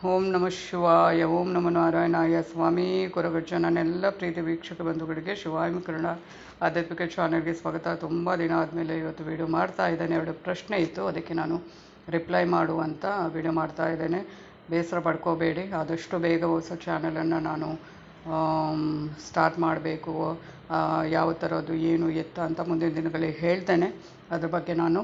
ಓಂ ನಮಃ ಶಿವಾಯ. ಓಂ ನಮೋ ನಾರಾಯಣಾಯ. ಸ್ವಾಮಿ ಕೊರಗಜ್ಜ. ನನ್ನೆಲ್ಲ ಪ್ರೀತಿ ವೀಕ್ಷಕ ಬಂಧುಗಳಿಗೆ ಶಿವಾಯ ಕರುಣ ಆಧ್ಯಾತ್ಮಿಕ ಚಾನಲ್ಗೆ ಸ್ವಾಗತ. ತುಂಬ ದಿನ ಆದಮೇಲೆ ಇವತ್ತು ವಿಡಿಯೋ ಮಾಡ್ತಾ ಇದ್ದೇನೆ. ಎರಡು ಪ್ರಶ್ನೆ ಇತ್ತು, ಅದಕ್ಕೆ ನಾನು ರಿಪ್ಲೈ ಮಾಡುವಂಥ ವಿಡಿಯೋ ಮಾಡ್ತಾ ಇದ್ದೇನೆ. ಬೇಸರ ಪಡ್ಕೋಬೇಡಿ. ಆದಷ್ಟು ಬೇಗ ಹೊಸ ಚಾನಲನ್ನು ನಾನು ಸ್ಟಾರ್ಟ್ ಮಾಡಬೇಕು. ಯಾವ ಥರದ್ದು ಏನು ಎತ್ತ ಅಂತ ಮುಂದಿನ ದಿನಗಳಲ್ಲಿ ಹೇಳ್ತೇನೆ. ಅದ್ರ ಬಗ್ಗೆ ನಾನು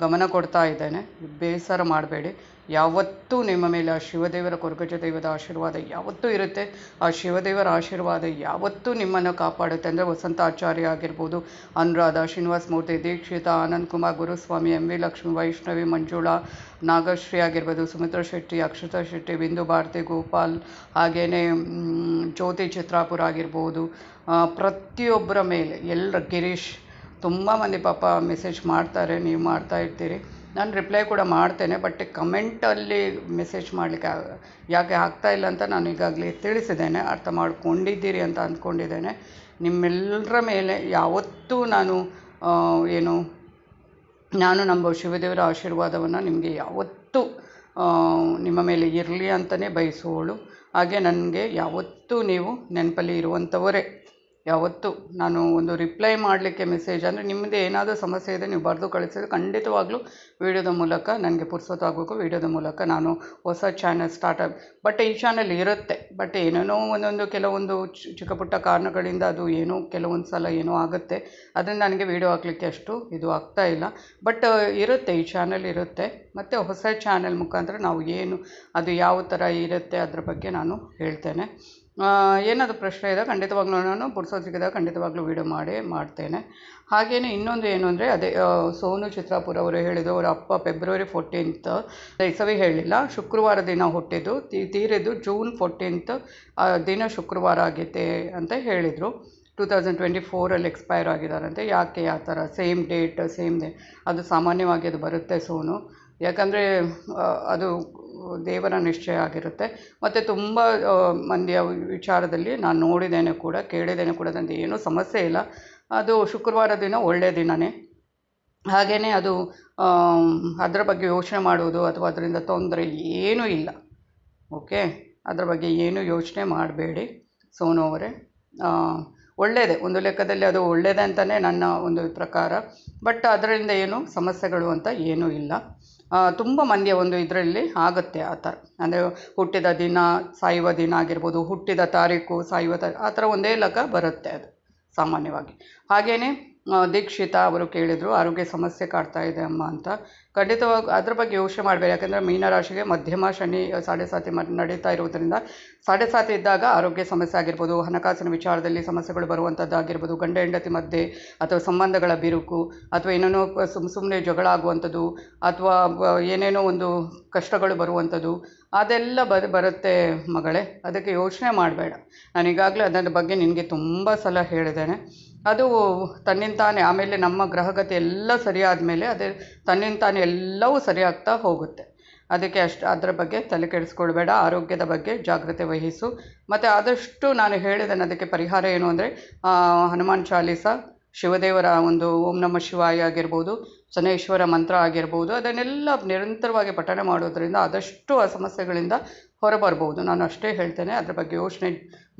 ಗಮನ ಕೊಡ್ತಾ ಇದ್ದೇನೆ. ಬೇಸರ ಮಾಡಬೇಡಿ. ಯಾವತ್ತೂ ನಿಮ್ಮ ಮೇಲೆ ಆ ಶಿವದೇವರ ಕೊರಗಜ್ಜ ದೈವದ ಆಶೀರ್ವಾದ ಯಾವತ್ತೂ ಇರುತ್ತೆ. ಆ ಶಿವದೇವರ ಆಶೀರ್ವಾದ ಯಾವತ್ತೂ ನಿಮ್ಮನ್ನು ಕಾಪಾಡುತ್ತೆ. ಅಂದರೆ ವಸಂತಾಚಾರ್ಯ ಆಗಿರ್ಬೋದು, ಅನುರಾಧ, ಶ್ರೀನಿವಾಸ ಮೂರ್ತಿ, ದೀಕ್ಷಿತ, ಆನಂದ್ ಕುಮಾರ್, ಗುರುಸ್ವಾಮಿ, ಎಂ ವಿ ಲಕ್ಷ್ಮಿ, ವೈಷ್ಣವಿ, ಮಂಜುಳಾ, ನಾಗಶ್ರೀ ಆಗಿರ್ಬೋದು, ಸುಮಿತ್ರಾ ಶೆಟ್ಟಿ, ಅಕ್ಷತಾ ಶೆಟ್ಟಿ, ಬಿಂದು ಭಾರತಿ, ಗೋಪಾಲ್, ಹಾಗೆಯೇ ಜ್ಯೋತಿ ಚಿತ್ರಾಪುರ ಆಗಿರ್ಬೋದು, ಪ್ರತಿಯೊಬ್ಬರ ಮೇಲೆ ಗಿರೀಶ್, ತುಂಬ ಮಂದಿ ಪಾಪ ಮೆಸೇಜ್ ಮಾಡ್ತಾರೆ, ನೀವು ಮಾಡ್ತಾ ಇರ್ತೀರಿ. ನಾನು ರಿಪ್ಲೈ ಕೂಡ ಮಾಡ್ತೇನೆ. ಬಟ್ ಕಮೆಂಟಲ್ಲಿ ಮೆಸೇಜ್ ಮಾಡಲಿಕ್ಕೆ ಯಾಕೆ ಆಗ್ತಾಯಿಲ್ಲ ಅಂತ ನಾನು ಈಗಾಗಲೇ ತಿಳಿಸಿದ್ದೇನೆ. ಅರ್ಥ ಮಾಡ್ಕೊಂಡಿದ್ದೀರಿ ಅಂತ ಅಂದ್ಕೊಂಡಿದ್ದೇನೆ. ನಿಮ್ಮೆಲ್ಲರ ಮೇಲೆ ಯಾವತ್ತೂ ನಾನು ನಂಬೋ ಶಿವದೇವರ ಆಶೀರ್ವಾದವನ್ನು ನಿಮಗೆ ಯಾವತ್ತೂ ನಿಮ್ಮ ಮೇಲೆ ಇರಲಿ ಅಂತಲೇ ಬಯಸುವವಳು. ಹಾಗೆ ನನಗೆ ಯಾವತ್ತೂ ನೀವು ನೆನಪಲ್ಲಿ ಇರುವಂಥವರೇ. ಯಾವತ್ತೂ ನಾನು ಒಂದು ರಿಪ್ಲೈ ಮಾಡಲಿಕ್ಕೆ ಮೆಸೇಜ್ ಅಂದರೆ ನಿಮ್ಮದು ಏನಾದರೂ ಸಮಸ್ಯೆ ಇದೆ ನೀವು ಬರೆದು ಕಳಿಸಿದ್ರೆ ಖಂಡಿತವಾಗ್ಲೂ ವೀಡಿಯೋದ ಮೂಲಕ ನನಗೆ ಪುರ್ಸೊತ್ತಾಗಬೇಕು. ವೀಡಿಯೋದ ಮೂಲಕ ನಾನು ಹೊಸ ಚಾನಲ್ ಬಟ್ ಈ ಚಾನಲ್ ಇರುತ್ತೆ. ಬಟ್ ಏನೇನೋ ಕೆಲವೊಂದು ಚಿಕ್ಕ ಪುಟ್ಟ ಕಾರಣಗಳಿಂದ ಅದು ಕೆಲವೊಂದು ಸಲ ಏನೋ ಆಗುತ್ತೆ. ಅದನ್ನು ನನಗೆ ವೀಡಿಯೋ ಹಾಕಲಿಕ್ಕೆ ಅಷ್ಟು ಇದು ಆಗ್ತಾ ಇಲ್ಲ. ಬಟ್ ಇರುತ್ತೆ, ಈ ಚಾನಲ್ ಇರುತ್ತೆ. ಮತ್ತು ಹೊಸ ಚಾನಲ್ ಮುಖಾಂತರ ನಾವು ಅದು ಯಾವ ಥರ ಇರುತ್ತೆ ಅದ್ರ ಬಗ್ಗೆ ನಾನು ಹೇಳ್ತೇನೆ. ಏನಾದರೂ ಪ್ರಶ್ನೆ ಇದೆ ಖಂಡಿತವಾಗ್ಲೂ ನಾನು ಪುರ್ಸೊತ್ತು ಸಿಕ್ಕಿದಾಗ ಖಂಡಿತವಾಗ್ಲೂ ವೀಡಿಯೋ ಮಾಡ್ತೇನೆ. ಹಾಗೆಯೇ ಇನ್ನೊಂದು ಏನು ಅಂದರೆ ಅದೇ ಸೋನು ಚಿತ್ರಾಪುರ ಅವರು ಹೇಳಿದ್ದು, ಅವರ ಅಪ್ಪ ಫೆಬ್ರವರಿ 14th ಇಸವಿ ಹೇಳಿಲ್ಲ, ಶುಕ್ರವಾರ ದಿನ ಹುಟ್ಟಿದ್ದು, ತೀರಿದ್ದು ಜೂನ್ 14th ದಿನ ಶುಕ್ರವಾರ ಆಗೈತೆ ಅಂತ ಹೇಳಿದರು. 2024 ಎಕ್ಸ್ಪೈರ್ ಆಗಿದ್ದಾರಂತೆ. ಯಾಕೆ ಆ ಥರ ಸೇಮ್ ಡೇಟ್ ಅದು ಸಾಮಾನ್ಯವಾಗಿ ಅದು ಬರುತ್ತೆ ಸೋನು. ಯಾಕಂದರೆ ಅದು ದೇವರ ನಿಶ್ಚಯ ಆಗಿರುತ್ತೆ. ಮತ್ತು ತುಂಬ ಮಂದಿಯ ವಿಚಾರದಲ್ಲಿ ನಾನು ನೋಡಿದ್ದೇನೆ ಕೂಡ, ಕೇಳಿದ್ದೇನೆ ಕೂಡ. ನನಗೆ ಏನೂ ಸಮಸ್ಯೆ ಇಲ್ಲ. ಅದು ಶುಕ್ರವಾರ ದಿನ ಒಳ್ಳೆಯ ದಿನವೇ. ಹಾಗೆಯೇ ಅದು ಅದರ ಬಗ್ಗೆ ಯೋಚನೆ ಮಾಡುವುದು ಅಥವಾ ಅದರಿಂದ ತೊಂದರೆ ಏನೂ ಇಲ್ಲ. ಓಕೆ, ಅದರ ಬಗ್ಗೆ ಏನೂ ಯೋಚನೆ ಮಾಡಬೇಡಿ ಸೋನು ಅವರೇ. ಒಳ್ಳೆಯದೇ, ಒಂದು ಲೆಕ್ಕದಲ್ಲಿ ಅದು ಒಳ್ಳೆಯದೇ ಅಂತಲೇ ನನ್ನ ಒಂದು ಪ್ರಕಾರ. ಬಟ್ ಅದರಿಂದ ಏನು ಸಮಸ್ಯೆಗಳು ಅಂತ ಏನೂ ಇಲ್ಲ. ತುಂಬ ಮಂದಿಯ ಒಂದು ಇದರಲ್ಲಿ ಆಗುತ್ತೆ ಆ ಥರ. ಅಂದರೆ ಹುಟ್ಟಿದ ದಿನ ಸಾಯುವ ದಿನ ಆಗಿರ್ಬೋದು, ಹುಟ್ಟಿದ ತಾರೀಕು ಸಾಯುವ ತಾರೀಕು, ಆ ಥರ ಒಂದೇ ಲೆಕ್ಕ ಬರುತ್ತೆ ಅದು ಸಾಮಾನ್ಯವಾಗಿ. ಹಾಗೆಯೇ ದೀಕ್ಷಿತ ಅವರು ಕೇಳಿದರು, ಆರೋಗ್ಯ ಸಮಸ್ಯೆ ಕಾಡ್ತಾ ಇದೆ ಅಮ್ಮ ಅಂತ. ಖಂಡಿತವಾಗಿ ಅದ್ರ ಬಗ್ಗೆ ಯೋಚನೆ ಮಾಡಬೇಡಿ. ಯಾಕೆಂದರೆ ಮೀನರಾಶಿಗೆ ಮಧ್ಯಮ ಶನಿ 7.5 ನಡೀತಾ ಇರುವುದರಿಂದ 7.5 ಇದ್ದಾಗ ಆರೋಗ್ಯ ಸಮಸ್ಯೆ ಆಗಿರ್ಬೋದು, ಹಣಕಾಸಿನ ವಿಚಾರದಲ್ಲಿ ಸಮಸ್ಯೆಗಳು ಬರುವಂಥದ್ದಾಗಿರ್ಬೋದು, ಗಂಡ ಹೆಂಡತಿ ಮಧ್ಯೆ ಅಥವಾ ಸಂಬಂಧಗಳ ಬಿರುಕು, ಅಥವಾ ಏನೇನೋ ಸುಮ್ಮನೆ ಜಗಳ ಆಗುವಂಥದ್ದು, ಅಥವಾ ಏನೇನೋ ಒಂದು ಕಷ್ಟಗಳು ಬರುವಂಥದ್ದು, ಅದೆಲ್ಲ ಬರುತ್ತೆ ಮಗಳೇ. ಅದಕ್ಕೆ ಯೋಚನೆ ಮಾಡಬೇಡ. ನಾನು ಈಗಾಗಲೇ ಅದರ ಬಗ್ಗೆ ನಿನಗೆ ತುಂಬ ಸಲ ಹೇಳಿದ್ದೇನೆ. ಅದು ತನ್ನಿಂತಾನೆ ಆಮೇಲೆ ನಮ್ಮ ಗ್ರಹಗತಿ ಎಲ್ಲ ಸರಿಯಾದ ಮೇಲೆ ಅದೇ ತನ್ನಿಂತಾನೆ ಎಲ್ಲವೂ ಸರಿಯಾಗ್ತಾ ಹೋಗುತ್ತೆ. ಅದಕ್ಕೆ ಅದರ ಬಗ್ಗೆ ತಲೆ ಕೆಡಿಸ್ಕೊಳ್ಬೇಡ. ಆರೋಗ್ಯದ ಬಗ್ಗೆ ಜಾಗ್ರತೆ ವಹಿಸು. ಮತ್ತು ಆದಷ್ಟು ನಾನು ಹೇಳಿದ್ದೇನೆ, ಅದಕ್ಕೆ ಪರಿಹಾರ ಏನು ಅಂದರೆ ಹನುಮಾನ್ ಚಾಲೀಸ, ಶಿವದೇವರ ಒಂದು ಓಂ ನಮಃ ಶಿವಾಯ ಆಗಿರ್ಬೋದು, ಶನೈಶ್ವರ ಮಂತ್ರ ಆಗಿರ್ಬೋದು, ಅದನ್ನೆಲ್ಲ ನಿರಂತರವಾಗಿ ಪಠನೆ ಮಾಡೋದರಿಂದ ಆದಷ್ಟು ಆ ಸಮಸ್ಯೆಗಳಿಂದ ಹೊರಬರ್ಬೋದು. ನಾನು ಅಷ್ಟೇ ಹೇಳ್ತೇನೆ. ಅದರ ಬಗ್ಗೆ ಯೋಚನೆ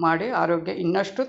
ಮಾಡಿ ಆರೋಗ್ಯ ಇನ್ನಷ್ಟು